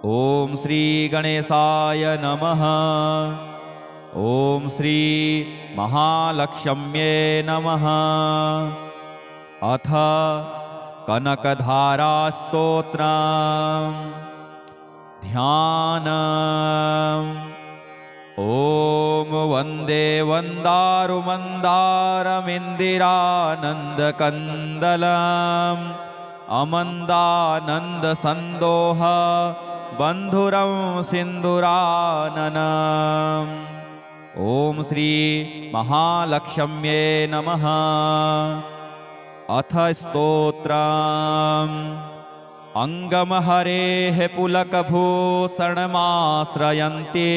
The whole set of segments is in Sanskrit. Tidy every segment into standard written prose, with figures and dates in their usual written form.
ॐ श्री गणेशाय नमः। ॐ श्री महालक्ष्म्ये नमः। अथ कनकधारास्तोत्रम्। ध्यानम्। ॐ वन्दे वन्दारुमन्दारमिन्दिरानन्दकन्दलम् अमन्दानन्दसन्दोह बन्धुरं सिन्दूराननम्। ॐ श्री महालक्ष्म्ये नमः। अथ स्तोत्रम्। अङ्गमहरेः पुलकभूषणमाश्रयन्ते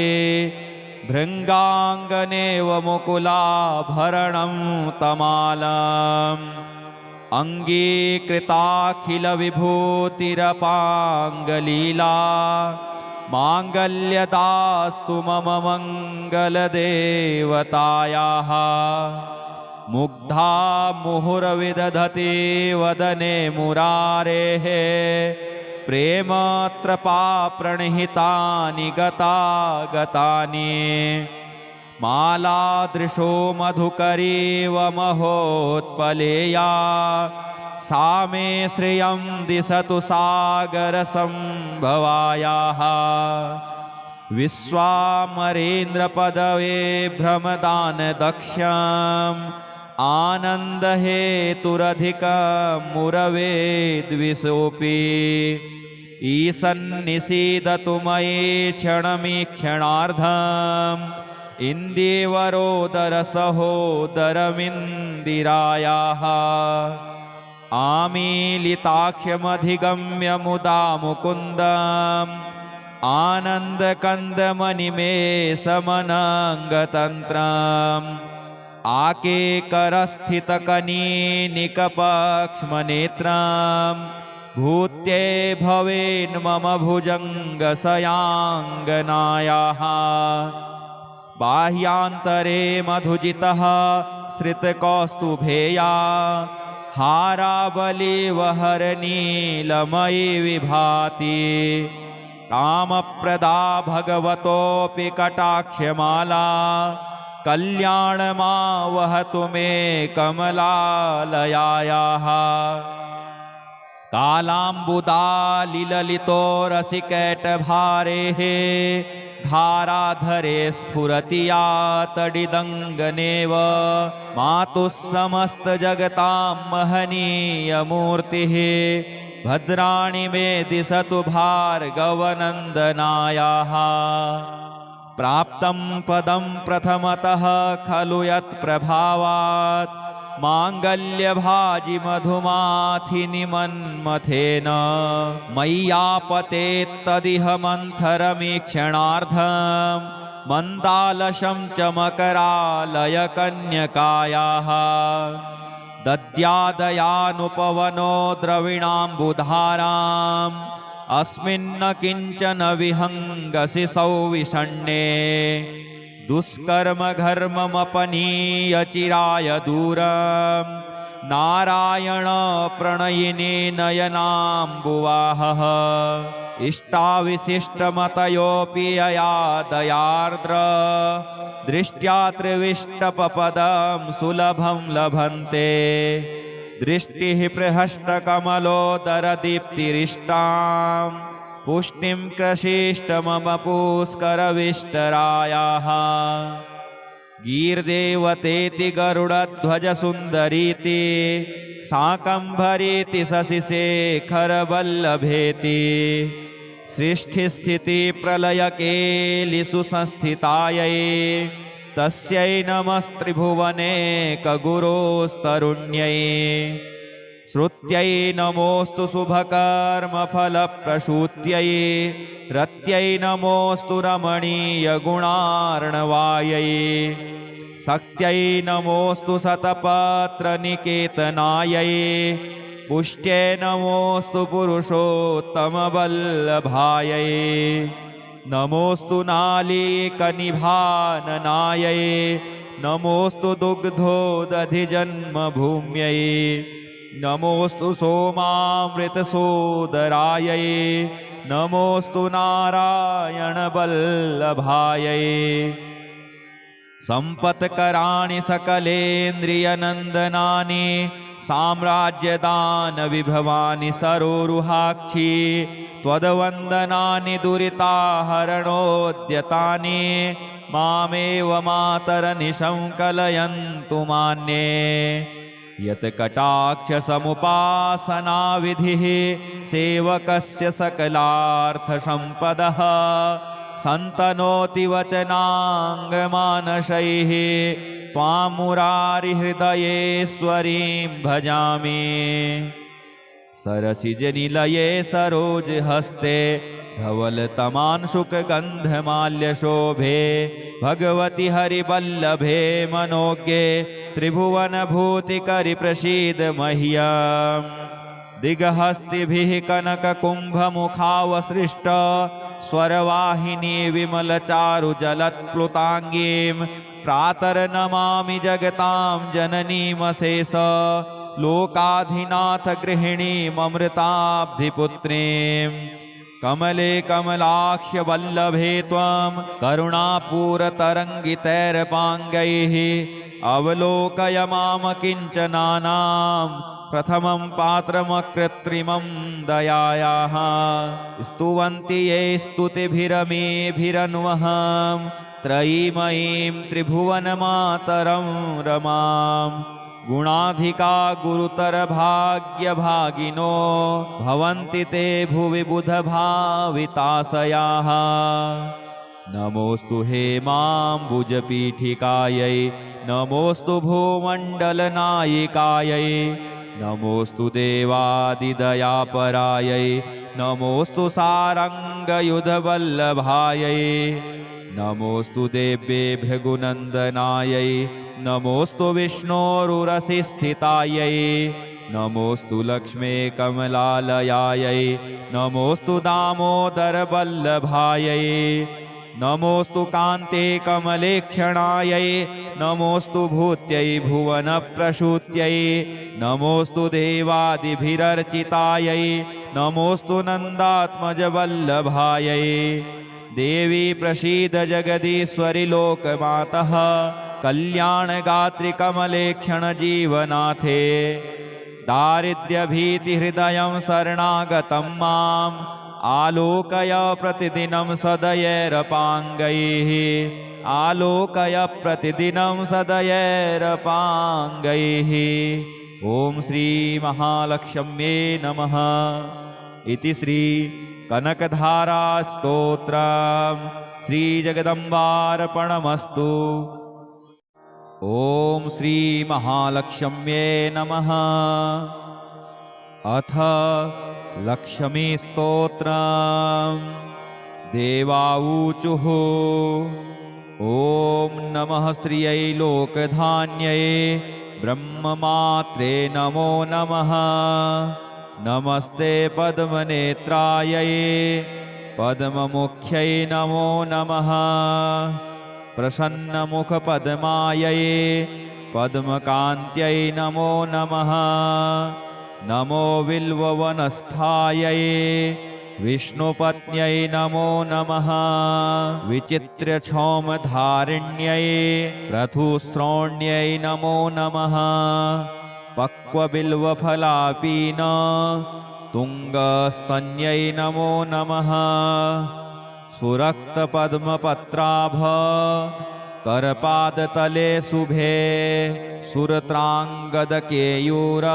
भृङ्गाङ्गनेव मुकुलाभरणं तमालम् अङ्गीकृताखिलविभूतिरपाङ्गलीला माङ्गल्यदास्तु मम मङ्गलदेवतायाः। मुग्धा मुहुर्विदधति वदने मुरारेः प्रेमत्रपाप्रणिहितानि गतागतानि। मालादृशो मधुकरीव महोत्पलेया सा मे श्रियं दिशतु सागरसम्भवायाः। विश्वामरेन्द्रपदवे भ्रमदानदक्ष्यम् आनन्दहेतुरधिकं मुरवे द्विषोऽपि। ईशन्निषीदतु मयि क्षणमीक्षणार्धम् इन्दीवरोदरसहोदरमिन्दिरायाः। आमीलिताक्ष्यमधिगम्य मुदा मुकुन्दम् आनन्दकन्दमनिमेषमनङ्गतन्त्रम् आकेकरस्थितकनीनिकपक्ष्मनेत्रम् भूत्ये भवेन्मम भुजङ्गशयाङ्गनायाः। बाह्यान्तरे मधुजितः श्रितकौस्तुभेया हारावलीवहरनीलमयी विभाति। कामप्रदा भगवतोऽपि कटाक्षमाला कल्याणमा वहतु मे कमलालयायाः। कालाम्बुदालिललितो रसिकैटभारेः धाराधरे स्फुरति या तडिदङ्गनेव। मातुः समस्तजगतां महनीयमूर्तिः भद्राणि मे दिशतु भार्गवनन्दनायाः। प्राप्तं पदं प्रथमतः खलु यत्प्रभावात् माङ्गल्यभाजि मधुमाथिनि मन्मथेन। मय्यापतेत्तदिह मन्थरमीक्षणार्धम् मन्दालशं च मकरालयकन्यकायाः। दद्यादयानुपवनो द्रविणाम्बुधाराम् अस्मिन्न किञ्चन विहङ्गसि सौविषण्णे। दुष्कर्मघर्ममपनीय चिराय दूरं नारायण प्रणयिनी नयनाम्बुवाहः। इष्टाविशिष्टमतयोऽपि यया दयार्द्र दृष्ट्या त्रिविष्टपपदं सुलभं लभन्ते। दृष्टिः प्रहष्टकमलोदरदीप्तिरिष्टां पुष्टिं कृषीष्ट मम पुष्करविष्टरायाः। गीर्देवतेति गरुडध्वजसुन्दरीति शाकम्भरीति शशिशेखरवल्लभेति। सृष्टिस्थितिप्रलयकेलिषु संस्थितायै तस्यै नमस्त्रिभुवने कगुरोस्तरुण्यै। श्रुत्यै नमोऽस्तु शुभकर्मफलप्रसूत्यै रत्यै नमोऽस्तु रमणीयगुणार्णवायै। शक्त्यै नमोऽस्तु शतपत्रनिकेतनायै पुष्ट्यै नमोऽस्तु पुरुषोत्तमवल्लभायै। नमोऽस्तु नालीकनिभाननायै नमोऽस्तु दुग्धोदधिजन्मभूम्यै। नमोऽस्तु सोमामृतसोदरायै नमोऽस्तु नारायणवल्लभायै सम्पत्कराणि सकलेन्द्रियनन्दनानि साम्राज्यदानविभवानि सरोरुहाक्षी त्वद्वन्दनानि दुरिताहरणोद्यतानि मामेव मातरनिशं कलयन्तु मान्ये यत्कटाक्षसमुपासनाविधिः सेवकस्य सकलार्थसम्पदः सन्तनोति वचनाङ्गमानसैः त्वां मुरारिहृदयेश्वरीं भजामि सरसिजनिलये सरोजहस्ते धवलतमांशुकगन्धमाल्यशोभे भगवति हरिवल्लभे मनोज्ञे त्रिभुवनभूतिकरि प्रसीद मह्यम् दिग्हस्तिभिः कनककुम्भमुखावसृष्ट स्वरवाहिनी विमलचारुजलत्प्लुताङ्गीं प्रातर्नमामि जगतां जननीमशेष लोकाधिनाथ गृहिणीममृताब्धिपुत्रीं कमले कमलाक्ष वल्लभे त्वं करुणापूरतरङ्गितैरपाङ्गैः अवलोकय माम किञ्चनानां प्रथमं पात्रमकृत्रिमं दयायाः स्तुवन्ति ये स्तुतिभिरमेभिरन्वहं त्रयीमयीं त्रिभुवनमातरं रमां गुणाधिका गुरुतरभाग्यभागिनो भवन्ति ते भुवि बुधभाविताशयाः नमोऽस्तु हेमाम्बुजपीठिकायै नमोऽस्तु भूमण्डलनायिकायै नमोऽस्तु देवादिदयापरायै नमोऽस्तु सारङ्गयुधवल्लभायै नमोऽस्तु देव्ये भृगुनन्दनायै नमोऽस्तु विष्णोरुरसिस्थितायै नमोऽस्तु लक्ष्मे कमलालयायै नमोऽस्तु दामोदरवल्लभायै नमोऽस्तु कान्ते कमलेक्षणायै नमोऽस्तु भूत्यै भुवनप्रसूत्यै नमोऽस्तु देवादिभिरर्चितायै नमोऽस्तु नन्दात्मजवल्लभायै देवी प्रसीद जगदीश्वरि लोकमातः कल्याणगात्रिकमलेक्षणजीवनाथे दारिद्र्यभीतिहृदयं शरणागतं माम् आलोकय प्रतिदिनं सदयैरपाङ्गैः आलोकय प्रतिदिनं सदयैरपाङ्गैः ॐ श्री महालक्ष्म्ये नमः इति श्री कनकधारा स्तोत्रम् श्री जगदम्बार्पणमस्तु। ॐ श्री महालक्ष्म्ये नमः। अथ लक्ष्मी स्तोत्रम्। देवाऊचुः ॐ नमः श्रियै लोकधान्यै ब्रह्ममात्रे नमो नमः। नमस्ते पद्मनेत्रायै पद्ममुख्यै नमो नमः। प्रसन्नमुखपद्मायै पद्मकान्त्यै नमो नमः। नमो बिल्ववनस्थायै विष्णुपत्न्यै नमो नमः। विचित्र्यक्षौमधारिण्यै पृथुश्रोण्यै नमो नमः। पक्वबिल्वफलापीन तुङ्गस्तन्यै नमो नमः। सुरक्तपद्मपत्राभ करपादतले शुभे सुरत्राङ्गदकेयूर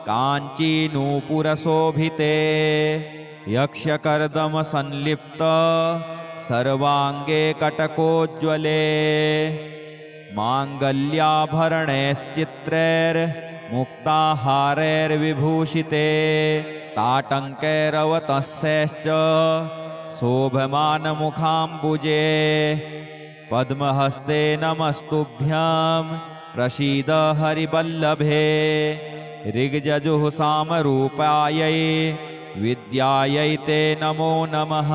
काञ्चीनूपुरशोभिते यक्षकर्दमसंलिप्त सर्वाङ्गे कटकोज्ज्वले माङ्गल्याभरणैश्चित्रैर्मुक्ताहारैर्विभूषिते ताटङ्कैरवतंसैश्च शोभमानमुखाम्बुजे पद्महस्ते नमस्तुभ्यं प्रसीद हरिवल्लभे। ऋग्यजुः सामरूपायै विद्यायै ते नमो नमः।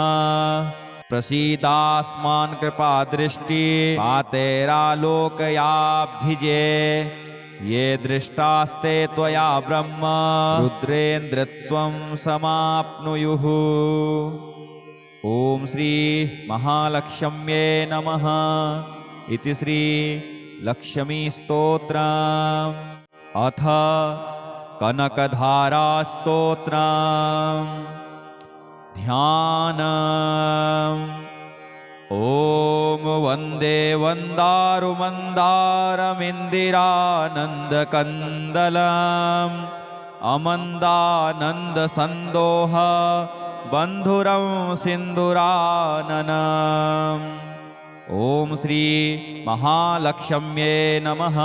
प्रसीदास्मान् कृपादृष्टि पातेरालोकयाब्धिजे ये दृष्टास्ते त्वया ब्रह्म रुद्रेन्द्रत्वं समाप्नुयुः। ॐ श्री महालक्ष्म्ये नमः इति श्री लक्ष्मी स्तोत्रम्। अथ कनकधारा स्तोत्रम्। ध्यानम्। ॐ वन्दे वन्दारुमन्दारमिन्दिरानन्दकन्दलम् अमन्दानन्दसन्दोह बन्धुरं सिन्दूराननम्। ॐ श्री महालक्ष्म्ये नमः।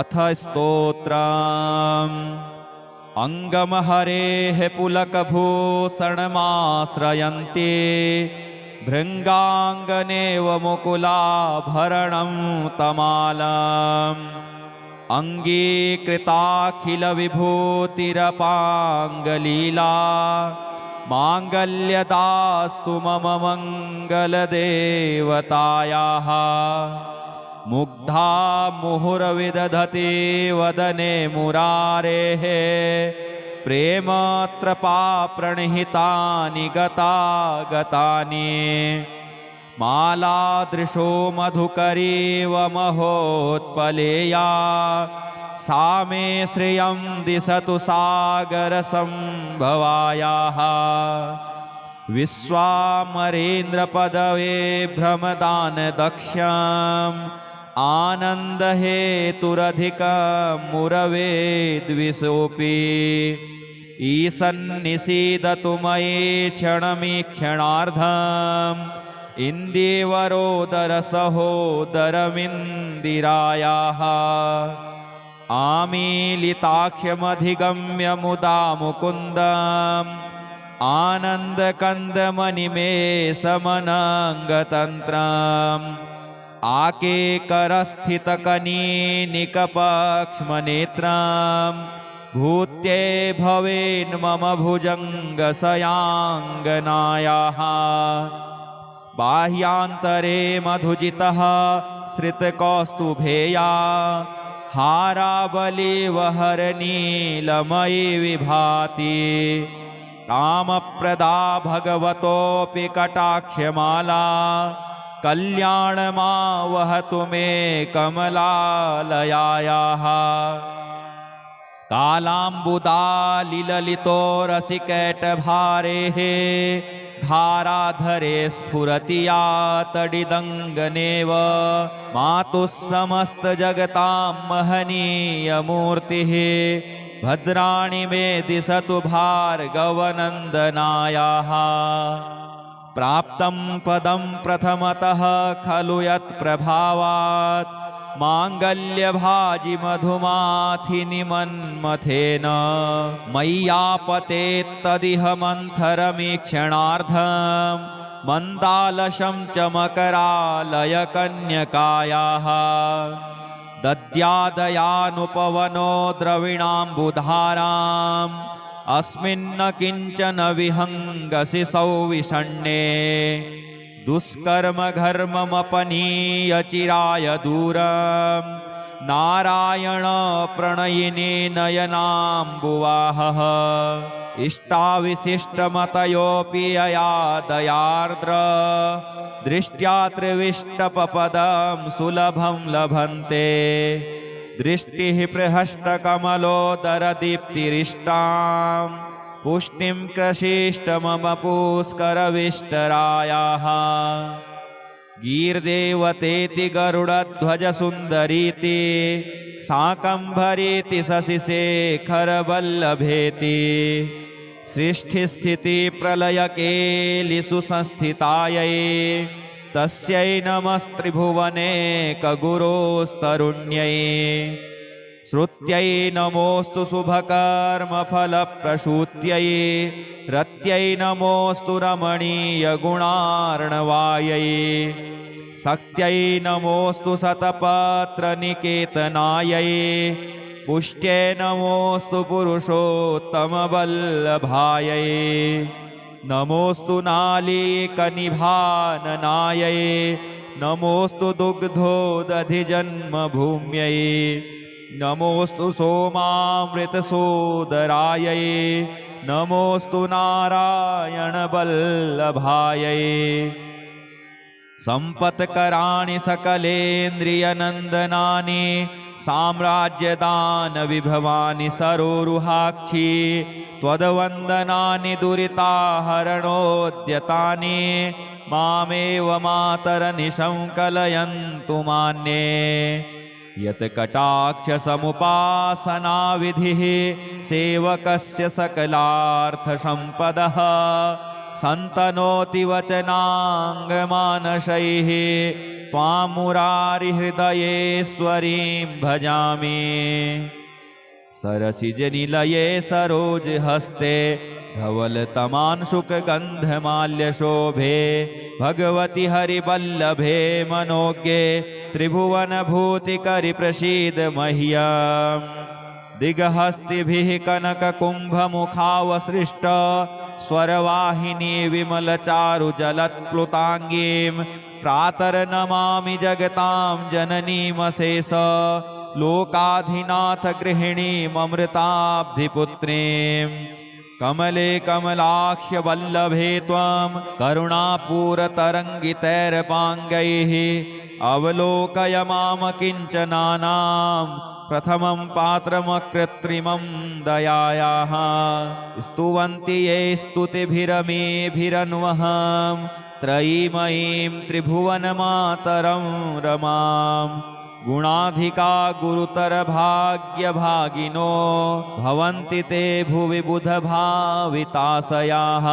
अथ स्तोत्रम्। अङ्गमहरेः पुलकभूषणमाश्रयन्ते भृङ्गाङ्गनेव मुकुलाभरणं तमालम् अङ्गीकृताखिलविभूतिरपाङ्गलीला माङ्गल्यदास्तु मम मङ्गलदेवतायाः। मुग्धा मुहुर्विदधति वदने मुरारेः प्रेमत्रपा प्रणिहितानि गतागतानि। मालादृशो मधुकरीव महोत्पलेया सा मे श्रियं दिशतु सागरसम्भवायाः। विश्वामरेन्द्रपदवे भ्रमदानदक्ष्यम् आनन्दहेतुरधिकं मुरवे द्विषोऽपि। ईशन्निषीदतु मयि क्षणमीक्षणार्धम् इन्दीवरोदरसहोदरमिन्दिरायाः। आमीलिताक्ष्यमधिगम्य मुदा मुकुन्दम् आनन्दकन्दमनिमेषमनङ्गतन्त्रम् आकेकरस्थितकनीनिकपक्ष्मनेत्रम् भूत्ये भवेन्मम भुजङ्गशयाङ्गनायाः। बाह्यान्तरे मधुजितः श्रितकौस्तुभेया हारावलीवहरनीलमयी विभाति। कामप्रदा भगवतोऽपि कटाक्षमाला कल्याणमा वहतु मे कमलालयायाः। कालाम्बुदालिललितो रसिकैटभारेः धाराधरे स्फुरति या तडिदङ्गनेव। मातुः समस्तजगतां महनीयमूर्तिः भद्राणि मे दिशतु भार्गवनन्दनायाः। प्राप्तं पदं प्रथमतः खलु यत्प्रभावात् माङ्गल्यभाजि मधुमाथिनि मन्मथेन। मय्यापतेत्तदिह मन्थरमीक्षणार्धं मन्दालशं च मकरालयकन्यकायाः। दद्यादयानुपवनो द्रविणाम्बुधाराम् अस्मिन्न किञ्चन विहङ्गसि सौविषण्णे। दुष्कर्मघर्ममपनीय चिराय दूरम् नारायण प्रणयिनी नयनाम्बुवाहः। इष्टाविशिष्टमतयोऽपि यया दयार्द्र दृष्ट्या त्रिविष्टपपदं सुलभं लभन्ते। दृष्टिः प्रहष्टकमलोदरदीप्तिरिष्टां पुष्टिं कृषीष्ट मम पुष्करविष्टरायाः। गीर्देवतेति गरुडध्वजसुन्दरीति शाकम्भरीति शशिशेखरवल्लभेति। सृष्टिस्थितिप्रलयकेलिषु संस्थितायै तस्यै नमस्त्रिभुवने कगुरोस्तरुण्यै। श्रुत्यै नमोऽस्तु शुभकर्मफलप्रसूत्यै रत्यै नमोऽस्तु रमणीयगुणार्णवायै। शक्त्यै नमोऽस्तु शतपत्रनिकेतनायै पुष्ट्यै नमोऽस्तु पुरुषोत्तमवल्लभायै। नमोऽस्तु नालीकनिभाननायै नमोऽस्तु दुग्धोदधिजन्मभूम्यै नमोऽस्तु सोमामृतसोदरायै नमोऽस्तु नारायणवल्लभायै सम्पत्कराणि सकलेन्द्रियनन्दनानि साम्राज्यदानविभवानि सरोरुहाक्षी त्वद्वन्दनानि दुरिताहरणोद्यतानि मामेव मातरनिशं कलयन्तु मान्ये यत्कटाक्षसमुपासनाविधिः सेवकस्य सकलार्थसम्पदः सन्तनोति वचनाङ्गमानसैः त्वां मुरारिहृदयेश्वरीं भजामि सरसिजनिलये सरोजहस्ते धवलतमांशुकगन्धमाल्यशोभे भगवति हरिवल्लभे मनोज्ञे त्रिभुवनभूतिकरिप्रसीद मह्यम् दिग्हस्तिभिः कनककुम्भमुखावसृष्ट स्वरवाहिनी विमलचारुजलत्प्लुताङ्गीं प्रातर्नमामि जगतां जननीमशेष लोकाधिनाथ गृहिणीममृताब्धिपुत्रीं कमले कमलाक्ष्य वल्लभे त्वं करुणापूरतरङ्गितैरपाङ्गैः अवलोकय माम किञ्चनानां प्रथमं पात्रमकृत्रिमं दयायाः स्तुवन्ति ये स्तुतिभिरमेभिरन्वहं त्रयीमयीं त्रिभुवनमातरं रमां गुणाधिका गुरुतरभाग्यभागिनो भवन्ति ते भुवि बुधभाविताशयाः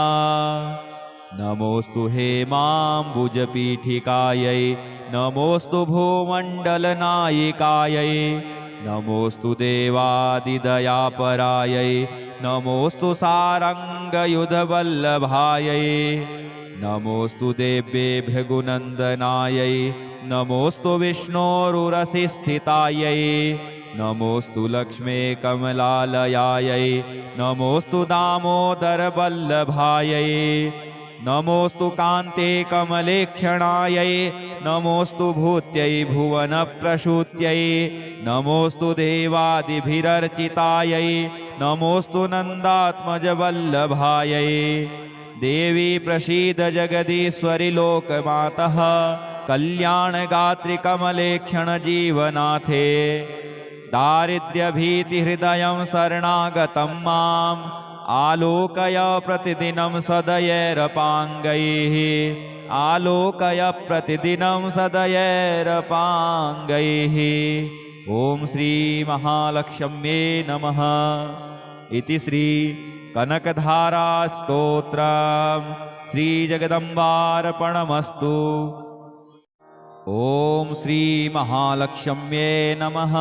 नमोऽस्तु हेमाम्बुजपीठिकायै नमोऽस्तु भूमण्डलनायिकायै नमोऽस्तु देवादिदयापरायै नमोऽस्तु सारङ्गयुधवल्लभायै नमोऽस्तु देव्ये भृगुनन्दनायै नमोऽस्तु विष्णोरुरसिस्थितायै नमोऽस्तु लक्ष्मे कमलालयायै नमोऽस्तु दामोदरवल्लभायै नमोऽस्तु कान्ते कमलेक्षणायै नमोऽस्तु भूत्यै भुवनप्रसूत्यै नमोऽस्तु देवादिभिरर्चितायै नमोऽस्तु नन्दात्मजवल्लभायै देवी प्रसीद जगदीश्वरि लोकमातः कल्याणगात्रि कमलेक्षणजीवनाथे दारिद्र्यभीतिहृदयं शरणागतं माम् आलोकय प्रतिदिनं सदयैरपाङ्गैः आलोकय प्रतिदिनं सदयैरपाङ्गैः ॐ श्री महालक्ष्म्ये नमः इति श्री कनकधारा स्तोत्रं श्री जगदम्बार्पणमस्तु। ॐ श्री महालक्ष्म्ये नमः।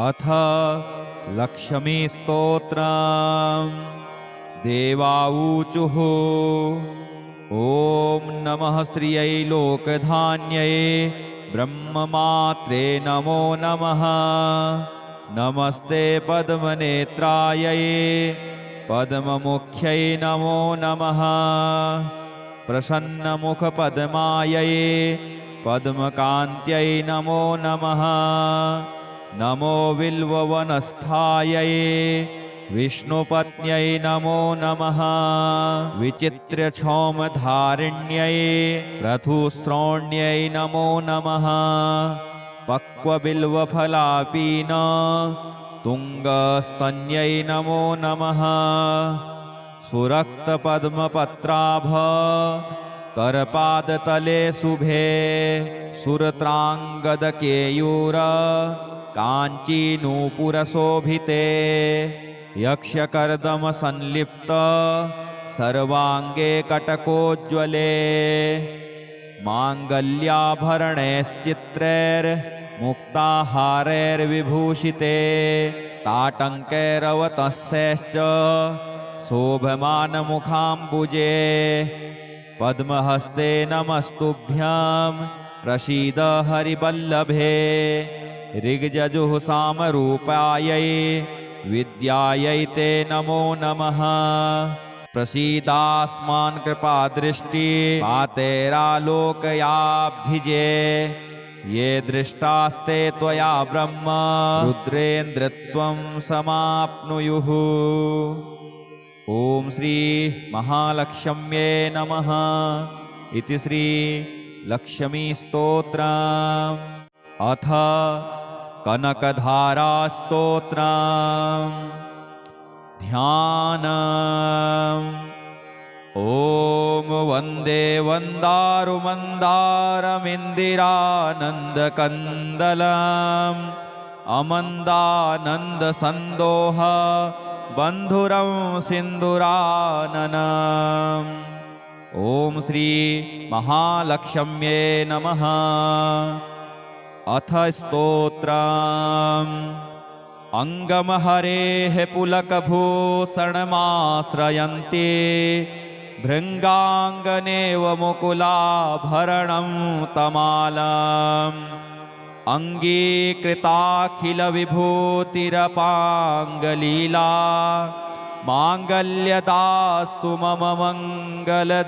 अथ लक्ष्मी स्तोत्रम्। देवाऊचुः ॐ नमः श्रियै लोकधान्यै ब्रह्ममात्रे नमो नमः। नमस्ते पद्मनेत्रायै पद्ममुख्यै नमो नमः। प्रसन्नमुखपद्मायै पद्मकान्त्यै नमो नमः। नमो बिल्ववनस्थायै विष्णुपत्न्यै नमो नमः। विचित्र्यक्षौमधारिण्यै पृथुश्रोण्यै नमो नमः। पक्वबिल्वफलापीन तुङ्गस्तन्यै नमो नमः। सुरक्तपद्मपत्राभ करपादतले शुभे सुरत्राङ्गदकेयूर काञ्चीनूपुरशोभिते यक्षकर्दमसंलिप्त सर्वाङ्गे कटकोज्ज्वले माङ्गल्याभरणैश्चित्रैर्मुक्ताहारैर्विभूषिते ताटङ्कैरवतंसैश्च शोभमानमुखाम्बुजे पद्महस्ते नमस्तुभ्यं प्रसीद हरिवल्लभे। ऋग्यजुः सामरूपायै विद्यायै ते नमो नमः। प्रसीदास्मान् कृपादृष्टि मातेरालोकयाब्धिजे ये दृष्टास्ते त्वया ब्रह्म रुद्रेन्द्रत्वं समाप्नुयुः। ॐ श्री महालक्ष्म्ये नमः इति श्री लक्ष्मी स्तोत्रम्। अथ कनकधारा स्तोत्रम्। ध्यानम्। ॐ वन्दे वन्दारुमन्दारमिन्दिरानन्दकन्दलम् अमन्दानन्दसन्दोह बन्धुरं सिन्दूराननम्। ॐ श्री महालक्ष्म्ये नमः। अथ स्तोत्रम्। अङ्गमहरेः पुलकभूषणमाश्रयन्ति भृङ्गाङ्गनेव मुकुलाभरणं तमालम् अङ्गीकृताखिलविभूतिरपाङ्गलीला माङ्गल्यदास्तु मम मङ्गलदेवतायाः।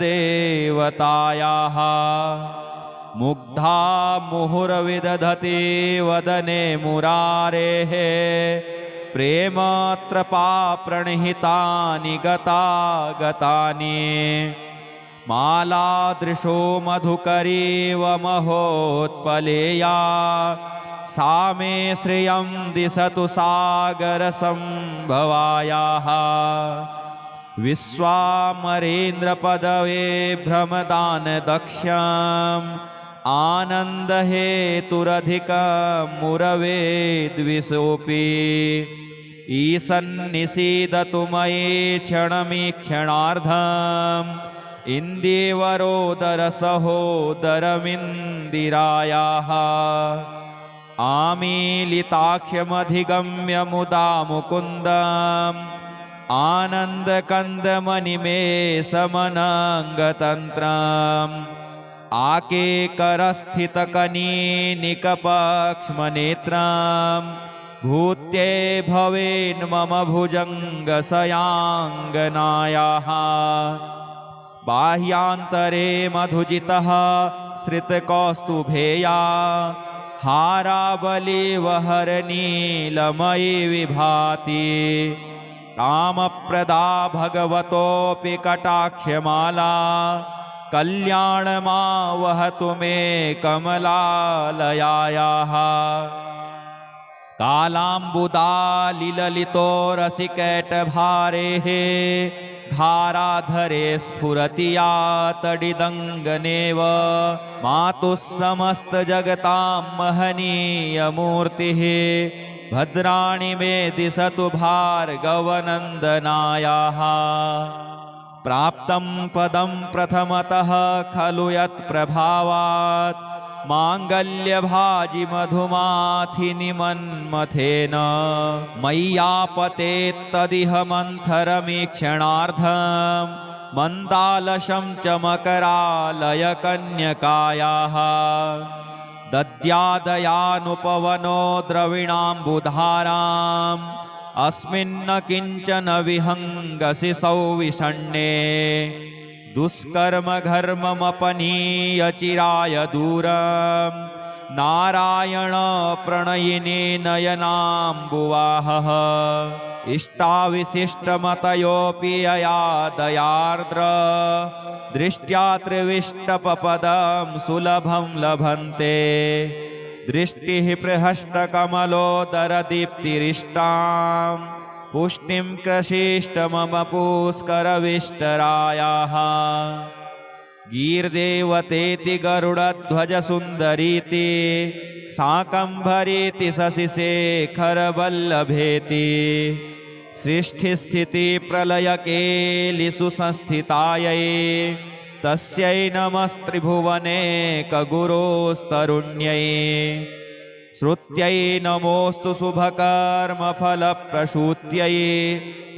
मुग्धा मुहुर्विदधति वदने मुरारेः प्रेमत्रपा प्रणिहितानि गतागतानि मालादृशो मधुकरीव महोत्पलेया सा मे श्रियं दिशतु सागरसम्भवायाः। विश्वामरेन्द्रपदवे भ्रमदानदक्ष्यम् आनन्दहेतुरधिकमुरवे द्विषोऽपि ईशन्निषीदतु मयि क्षणमीक्षणार्धम् इन्दीवरोदरसहोदरमिन्दिरायाः। आमीलिताक्ष्यमधिगम्य मुदा मुकुन्दम् आनन्दकन्दमनिमेषमनङ्गतन्त्रम् आकेकरस्थितकनीनिकपक्ष्मनेत्रम् भूत्ये भवेन् मम भुजङ्गशयाङ्गनायाः। बाह्यान्तरे मधुजितः श्रितकौस्तुभेया हारावलीवहरनीलमयी विभाति कामप्रदा भगवतोऽपि कटाक्षमाला कल्याणमा वहतु मे कमलालयायाः। कालाम्बुदालिललितो रसिकैटभारेः धाराधरे स्फुरति या तडिदङ्गनेव मातुः समस्तजगतां महनीयमूर्तिः भद्राणि मे दिशतु भार्गवनन्दनायाः। प्राप्तं पदं प्रथमतः खलु यत्प्रभावात् माङ्गल्यभाजि मधुमाथिनि मन्मथेन मय्यापतेत्तदिह मन्थरमीक्षणार्धम् मन्दालशं च मकरालयकन्यकायाः। दद्यादयानुपवनो द्रविणाम्बुधाराम् अस्मिन्न किञ्चन विहङ्गसि सौविषण्णे दुष्कर्मघर्ममपनीय चिराय दूरम् नारायण प्रणयिनी नयनाम्बुवाहः। इष्टाविशिष्टमतयोऽपि यया दयार्द्र दृष्ट्या त्रिविष्टपपदं सुलभं लभन्ते दृष्टिः प्रहष्टकमलोदरदीप्तिरिष्टां पुष्टिं कृषीष्ट मम पुष्करविष्टरायाः। गीर्देवतेति गरुडध्वजसुन्दरीति शाकम्भरीति शशिशेखरवल्लभेति सृष्टिस्थितिप्रलयकेलिषु संस्थितायै तस्यै नमस्त्रिभुवने कगुरोस्तरुण्यै। श्रुत्यै नमोऽस्तु शुभकर्मफलप्रसूत्यै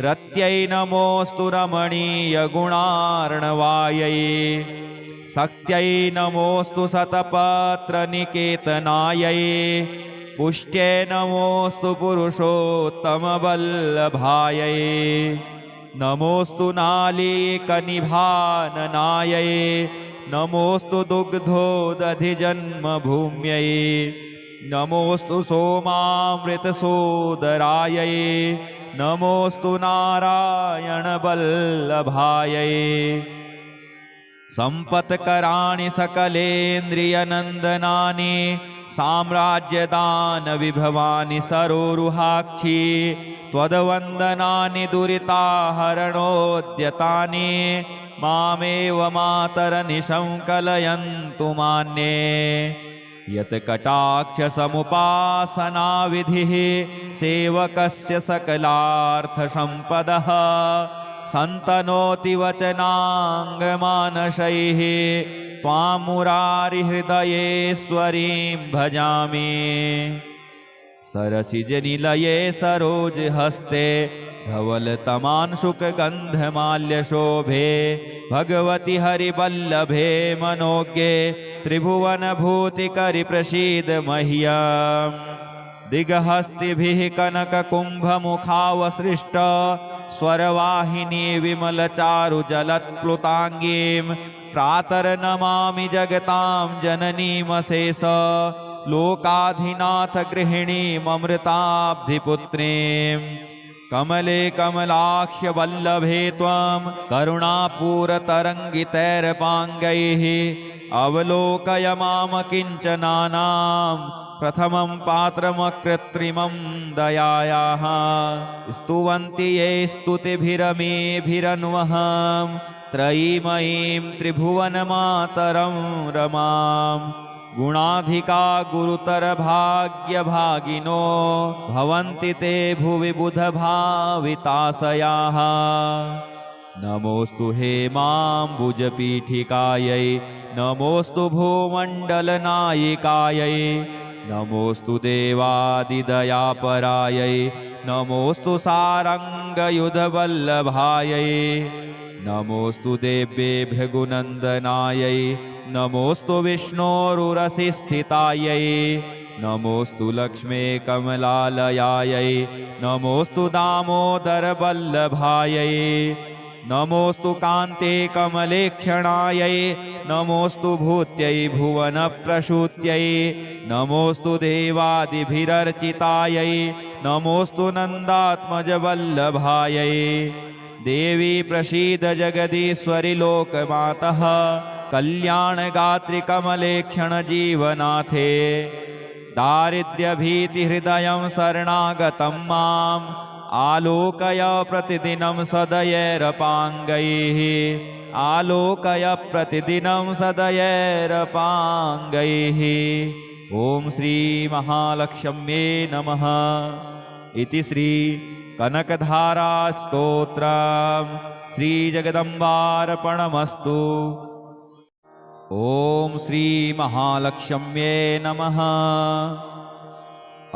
रत्यै नमोऽस्तु रमणीयगुणार्णवायै। शक्त्यै नमोऽस्तु शतपत्रनिकेतनायै पुष्ट्यै नमोऽस्तु पुरुषोत्तमवल्लभायै। नमोस्तु नालीकनिभाननायै नमोस्तु दुग्धोदधिजन्मभूम्यै नमोस्तु सोमामृतसोदरायै नमोस्तु नारायणवल्लभायै सम्पत्कराणि सकलेन्द्रियनन्दनानि साम्राज्यदानविभवानि सरोरुहाक्षी त्वद्वन्दनानि दुरिताहरणोद्यतानि मामेव मातरनिशं कलयन्तु मान्ये यत्कटाक्षसमुपासनाविधिः सेवकस्य सकलार्थसम्पदः सन्तनोति वचनाङ्गमानसैः त्वां मुरारिहृदयेश्वरीं भजामि सरसिजनिलये सरोजहस्ते धवलतमांशुकगन्धमाल्यशोभे भगवति हरिवल्लभे मनोज्ञे त्रिभुवनभूतिकरिप्रसीद मह्यम् दिग्हस्तिभिः कनककुम्भमुखावसृष्ट स्वरवाहिनी विमलचारुजलत्प्लुताङ्गीं प्रातर्नमामि जगतां जननीमशेष लोकाधिनाथ गृहिणीममृताब्धिपुत्रीं कमले कमलाक्ष्य वल्लभे त्वं करुणापूरतरङ्गितैरपाङ्गैः अवलोकय माम किञ्चनानां प्रथमं पात्रमकृत्रिमं दयायाः स्तुवन्ति ये स्तुतिभिरमेभिरन्वहं त्रयीमयीं त्रिभुवनमातरं रमां गुणाधिका गुरुतरभाग्यभागिनो भवन्ति ते भुवि बुधभाविताशयाः नमोस्तु हेमाम्बुजपीठिकायै नमोस्तु भूमण्डलनायिकायै नमोस्तु देवादिदयापरायै नमोस्तु सारङ्गयुधवल्लभायै नमोस्तु देव्ये भृगुनन्दनायै नमोस्तु विष्णोरुरसिस्थितायै नमोस्तु लक्ष्मे कमलालयायै नमोस्तु दामोदरवल्लभायै नमोस्तु कान्ते कमलेक्षणायै नमोस्तु भूत्यै भुवनप्रसूत्यै नमोस्तु देवादिभिरर्चितायै नमोस्तु नन्दात्मजवल्लभायै देवी प्रसीद जगदीश्वरि लोकमातः कल्याणगात्रिकमलेक्षणजीवनाथे दारिद्र्यभीतिहृदयं शरणागतं माम् आलोकय प्रतिदिनं सदयैरपाङ्गैः आलोकय प्रतिदिनं सदयैरपाङ्गैः ॐ श्री महालक्ष्म्ये नमः इति श्री कनकधारा स्तोत्रम् श्री जगदम्बार्पणमस्तु। ॐ श्री महालक्ष्म्ये नमः।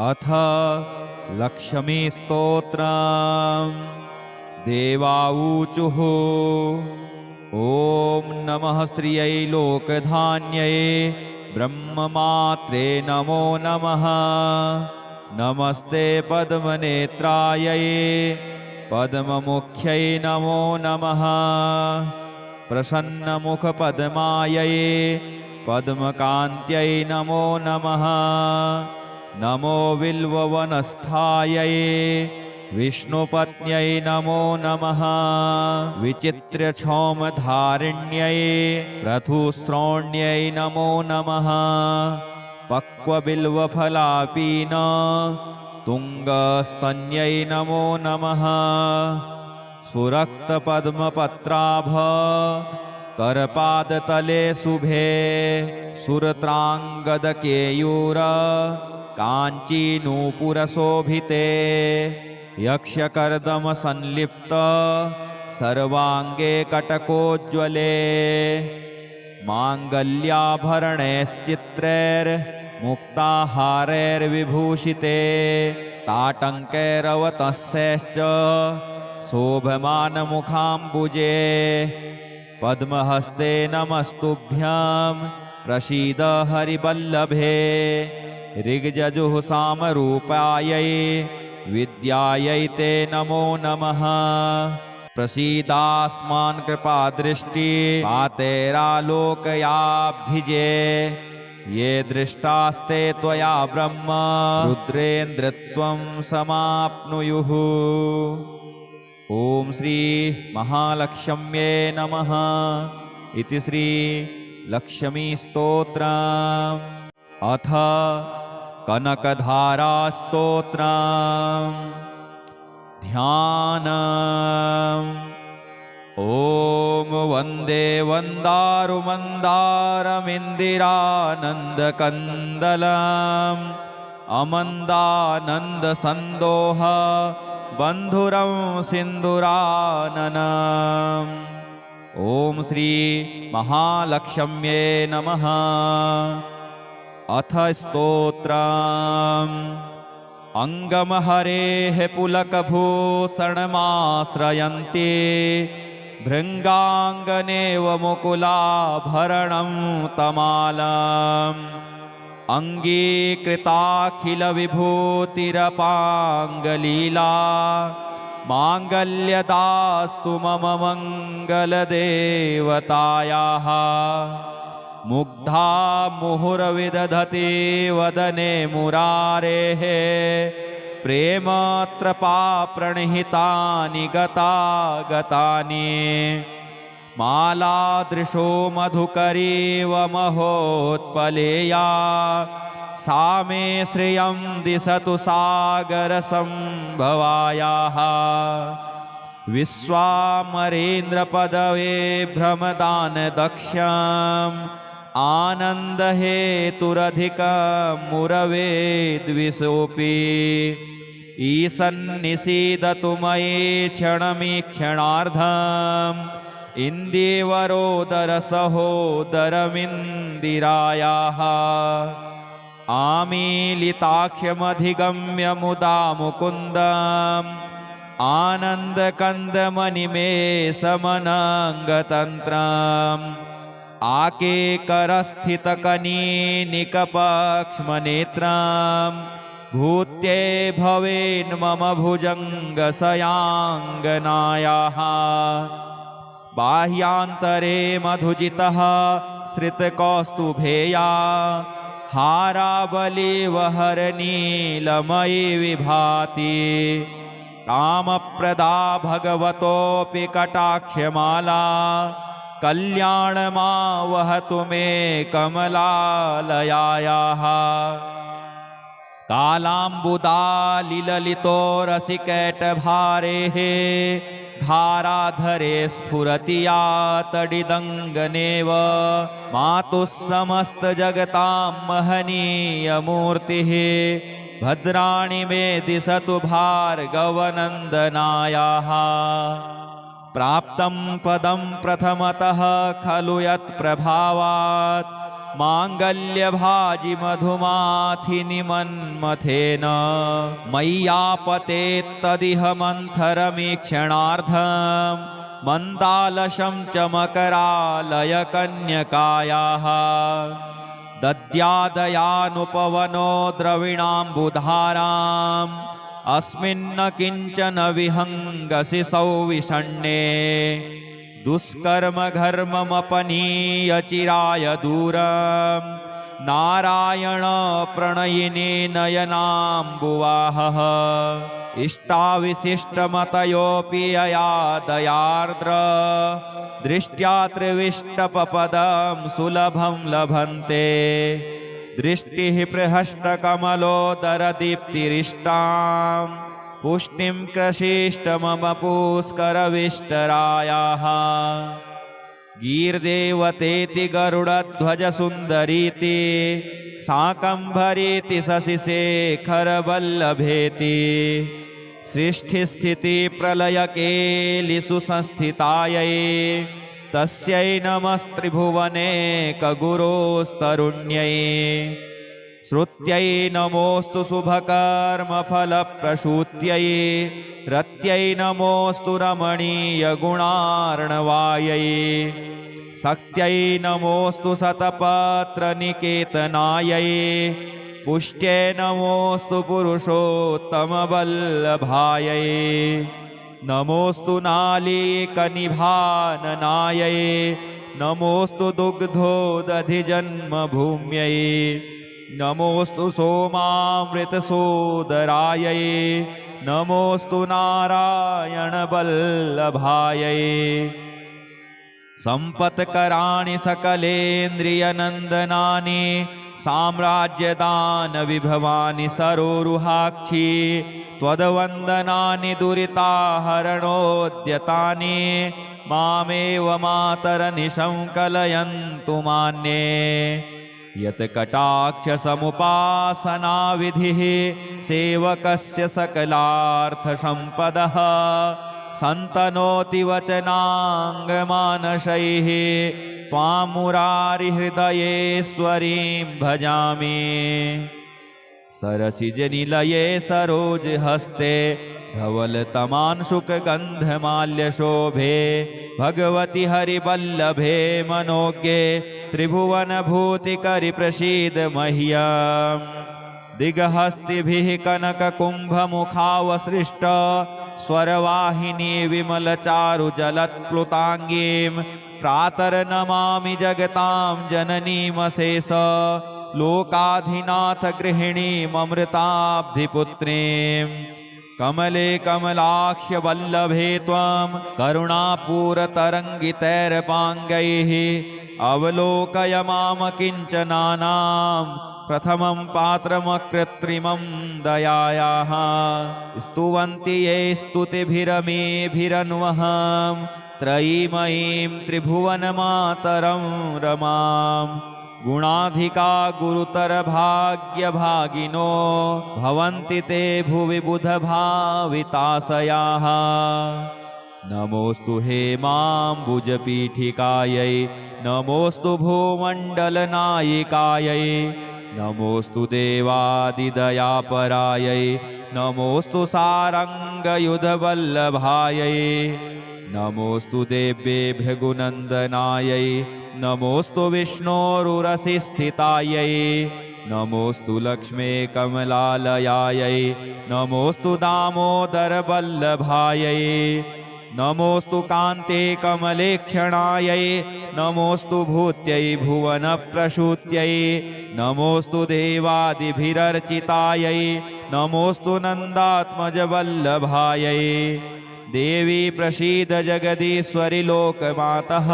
अथ लक्ष्मी स्तोत्रम्। देवाऊचुः ॐ नमः श्रियै लोकधान्यै ब्रह्ममात्रे नमो नमः। नमस्ते पद्मनेत्रायै पद्ममुख्यै नमो नमः। प्रसन्नमुखपद्मायै पद्मकान्त्यै नमो नमः। नमो बिल्ववनस्थायै विष्णुपत्न्यै नमो नमः। विचित्र्यक्षौमधारिण्यै पृथुश्रोण्यै नमो नमः। पक्वबिल्वफलापीन तुङ्गस्तन्यै नमो नमः। सुरक्तपद्मपत्राभ करपादतले शुभे सुरत्राङ्गदकेयूर काञ्चीनूपुरशोभिते यक्षकर्दमसंलिप्त सर्वाङ्गे कटकोज्ज्वले माङ्गल्याभरणैश्चित्रैर्मुक्ताहारैर्विभूषिते ताटङ्कैरवतंसैश्च शोभमानमुखाम्बुजे पद्महस्ते नमस्तुभ्यं प्रसीद हरिवल्लभे। ऋग्यजुः सामरूपायै विद्यायै ते नमो नमः। प्रसीदास्मान् कृपादृष्टि पातेरालोकयाब्धिजे ये दृष्टास्ते त्वया ब्रह्म रुद्रेन्द्रत्वं समाप्नुयुः। ॐ श्री महालक्ष्म्ये नमः इति श्री लक्ष्मीस्तोत्रम्। अथ कनकधारास्तोत्रम्। ध्यानम्। ॐ वन्दे वन्दारुमन्दारमिन्दिरानन्दकन्दलम् अमन्दानन्दसन्दोह बन्धुरं सिन्दूराननम्। ॐ श्री महालक्ष्म्ये नमः। अथ स्तोत्रम्। अङ्गमहरेः पुलकभूषणमाश्रयन्ति भृङ्गाङ्गनेव मुकुलाभरणं तमालम् अङ्गीकृताखिलविभूतिरपाङ्गलीला माङ्गल्यदास्तु मम मङ्गलदेवतायाः। मुग्धा मुहुर्विदधति वदने मुरारेः प्रेमत्रपाप्रणिहितानि गतागतानि मालादृशो मधुकरीव महोत्पलेया सा मे श्रियं दिशतु सागरसम्भवायाः। विश्वामरेन्द्रपदवे भ्रमदानदक्षम् आनन्दहेतुरधिकं मुरवे द्विषोऽपि ईशन्निषीदतु मयि क्षणमीक्षणार्धम् इन्दीवरोदरसहोदरमिन्दिरायाः। आमीलिताख्यमधिगम्य मुदा मुकुन्दम् आनन्दकन्दमनिमेषमनङ्गतन्त्रम् आकेकरस्थितकनीनिकपक्ष्मनेत्रम् भूत्ये भवेन्मम भुजङ्गशयाङ्गनायाः। बाह्यान्तरे मधुजितः श्रितकौस्तुभेया हारावलीवहरनीलमयी विभाति कामप्रदा भगवतोऽपि कटाक्षमाला कल्याणमा वहतु मे कमलालयायाः। कालाम्बुदालिललितो रसिकैटभारेः धाराधरे स्फुरति या तडिदङ्गनेव मातुः समस्तजगतां महनीयमूर्तिः भद्राणि मे दिशतु भार्गवनन्दनायाः। प्राप्तं पदं प्रथमतः खलु यत्प्रभावात् माङ्गल्यभाजि मधुमाथिनि मन्मथेन मय्यापतेत्तदिह मन्थरमीक्षणार्धं मन्दालशं च मकरालयकन्यकायाः। दद्यादयानुपवनो द्रविणाम्बुधाराम् अस्मिन्न किञ्चन विहङ्गसि सौविषण्णे दुष्कर्मघर्ममपनीय चिराय दूरं नारायण प्रणयिनी नयनाम्बुवाहः। इष्टाविशिष्टमतयोऽपि यया दयार्द्र दृष्ट्या त्रिविष्टपपदं सुलभं लभन्ते दृष्टिः प्रहष्टकमलोदरदीप्तिरिष्टां पुष्टिं कृषीष्ट मम पुष्करविष्टरायाः। गीर्देवतेति गरुडध्वजसुन्दरीति शाकम्भरीति शशिशेखरवल्लभेति सृष्टिस्थितिप्रलयकेलिषु संस्थितायै तस्यै नमस्त्रिभुवने कगुरोस्तरुण्यै। श्रुत्यै नमोऽस्तु शुभकर्मफलप्रसूत्यै रत्यै नमोऽस्तु रमणीयगुणार्णवायै। शक्त्यै नमोऽस्तु शतपत्रनिकेतनायै पुष्ट्यै नमोऽस्तु पुरुषोत्तमवल्लभायै। नमोऽस्तु नालीकनिभाननायै नमोऽस्तु दुग्धोदधिजन्मभूम्यै नमोऽस्तु सोमामृतसोदरायै नमोऽस्तु नारायणवल्लभायै सम्पत्कराणि सकलेन्द्रियनन्दनानि साम्राज्यदानविभवानि सरोरुहाक्षी त्वद्वन्दनानि दुरिताहरणोद्यतानि मामेव मातरनिशं कलयन्तु मान्ये यत्कटाक्षसमुपासनाविधिः सेवकस्य सकलार्थसम्पदः सन्तनोति वचनाङ्गमानसैः त्वां मुरारिहृदयेश्वरीं भजामि सरसिजनिलये सरोजहस्ते धवलतमांशुकगन्धमाल्यशोभे भगवति हरिवल्लभे मनोज्ञे त्रिभुवनभूतिकरि प्रसीद मह्यम् दिग्हस्तिभिः कनककुम्भमुखावसृष्ट स्वरवाहिनी विमलचारुजलत्प्लुताङ्गीं प्रातर्नमामि जगतां जननीमशेष लोकाधिनाथ गृहिणीममृताब्धिपुत्रीं कमले कमलाक्ष्य वल्लभे त्वं करुणापूरतरङ्गितैरपाङ्गैः अवलोकय माम किञ्चनानां प्रथमं पात्रमकृत्रिमं दयायाः स्तुवन्ति ये स्तुतिभिरमेभिरन्वहं त्रयीमयीं त्रिभुवनमातरं रमां गुणाधिका गुरुतरभाग्यभागिनो भवन्ति ते भुवि बुधभाविताशयाः नमोऽस्तु हेमाम्बुजपीठिकायै नमोऽस्तु भूमण्डलनायिकायै नमोऽस्तु देवादिदयापरायै नमोऽस्तु सारङ्गयुधवल्लभायै नमोऽस्तु देव्ये भृगुनन्दनायै नमोऽस्तु विष्णोरुरसिस्थितायै नमोऽस्तु लक्ष्मे कमलालयायै नमोऽस्तु दामोदरवल्लभायै नमोऽस्तु कान्ते कमलेक्षणायै नमोऽस्तु भूत्यै भुवनप्रसूत्यै नमोऽस्तु देवादिभिरर्चितायै नमोऽस्तु नन्दात्मजवल्लभायै देवी प्रसीद जगदीश्वरि लोकमातः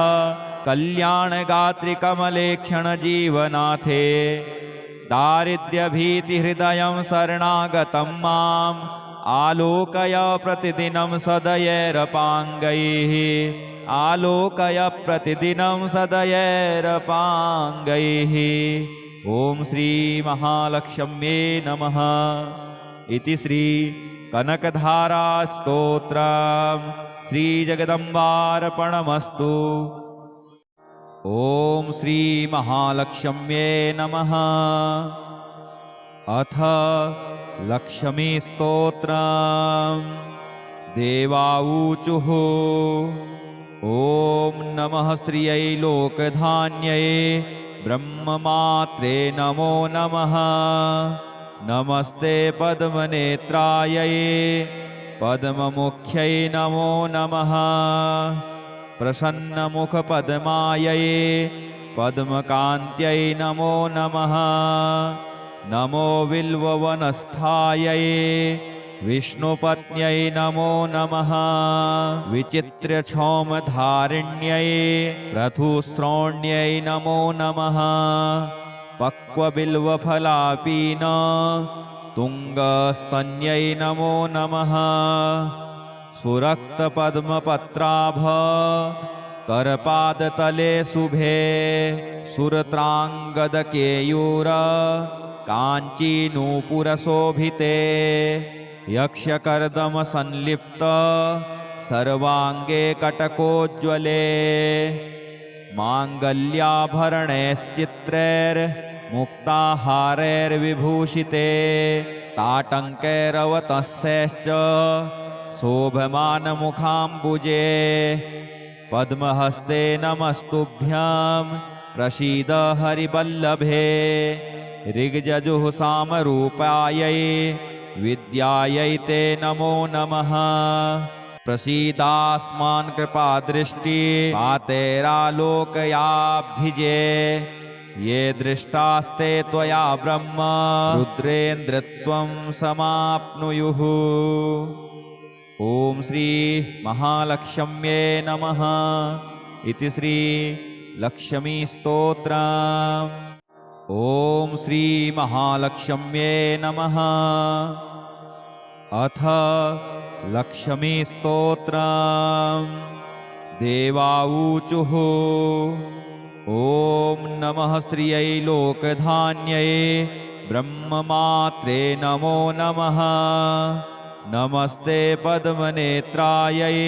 कल्याणगात्रिकमलेक्षणजीवनाथे दारिद्र्यभीतिहृदयं शरणागतं माम् आलोकय प्रतिदिनं सदयैरपाङ्गैः आलोकय प्रतिदिनं सदयैरपाङ्गैः ॐ श्री महालक्ष्म्ये नमः इति श्री कनकधारा स्तोत्रम् श्री जगदम्बार्पणमस्तु। ॐ श्री महालक्ष्म्ये नमः। अथ लक्ष्मी स्तोत्रम्। देवाऊचुः ॐ नमः श्रियै लोकधान्यै ब्रह्ममात्रे नमो नमः। नमस्ते पद्मनेत्रायै पद्ममुख्यै नमो नमः। प्रसन्नमुखपद्मायै पद्मकान्त्यै नमो नमः। नमो बिल्ववनस्थायै विष्णुपत्न्यै नमो नमः। विचित्र्यक्षौमधारिण्यै पृथुश्रोण्यै नमो नमः। पक्वबिल्वफलापीन तुङ्गस्तन्यै नमो नमः। सुरक्तपद्मपत्राभ करपादतले शुभे सुरत्राङ्गदकेयूर काञ्चीनूपुरशोभिते यक्षकर्दमसंलिप्त सर्वाङ्गे कटकोज्ज्वले माङ्गल्याभरणैश्चित्रैर्मुक्ताहारैर्विभूषिते ताटङ्कैरवतंसैश्च शोभमानमुखाम्बुजे पद्महस्ते नमस्तुभ्यं प्रसीद हरिवल्लभे। ऋग्यजुः सामरूपायै विद्यायै ते नमो नमः। प्रसीदास्मान् कृपादृष्टि मातेरालोकयाब्धिजे ये दृष्टास्ते त्वया ब्रह्म रुद्रेन्द्रत्वं समाप्नुयुः। ॐ श्री महालक्ष्म्ये नमः इति श्री लक्ष्मी स्तोत्रम्। ॐ श्री महालक्ष्म्ये नमः। अथ लक्ष्मी स्तोत्रम्। देवाऊचुः ॐ नमः श्रियै लोकधान्यै ब्रह्ममात्रे नमो नमः। नमस्ते पद्मनेत्रायै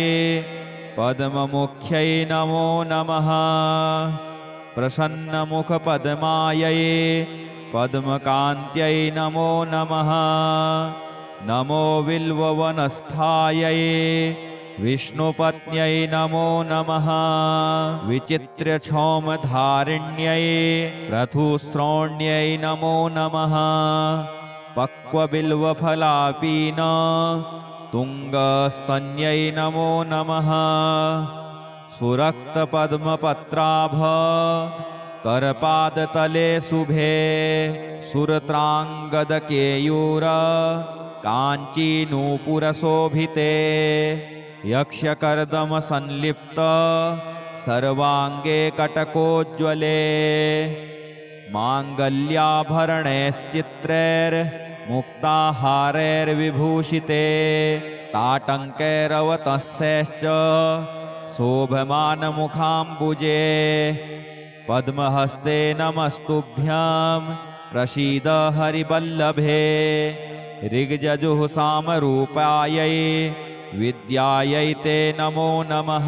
पद्ममुख्यै नमो नमः। प्रसन्नमुखपद्मायै पद्मकान्त्यै नमो नमः। नमो बिल्ववनस्थायै विष्णुपत्न्यै नमो नमः। विचित्र्यक्षौमधारिण्यै पृथुश्रोण्यै नमो नमः। पक्वबिल्वफलापीन तुङ्गस्तन्यै नमो नमः। सुरक्तपद्मपत्राभ करपादतले शुभे सुरत्राङ्गदकेयूर काञ्चीनूपुरशोभिते यक्षकर्दमसंलिप्त सर्वाङ्गे कटकोज्ज्वले माङ्गल्याभरणैश्चित्रैर्मुक्ताहारैर्विभूषिते ताटङ्कैरवतंसैश्च शोभमानमुखाम्बुजे पद्महस्ते नमस्तुभ्यं प्रसीद हरिवल्लभे ऋग्यजुःसामरूपायै विद्यायै ते नमो नमः।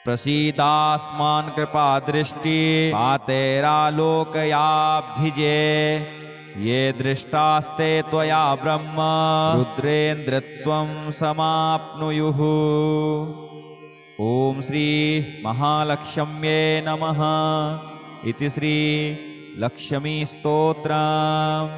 प्रसीदास्मान् कृपादृष्टि मातेरालोकयाब्धिजे ये दृष्टास्ते त्वया ब्रह्म रुद्रेन्द्रत्वं समाप्नुयुः। ॐ श्री महालक्ष्म्ये नमः इति श्री लक्ष्मी स्तोत्रम्।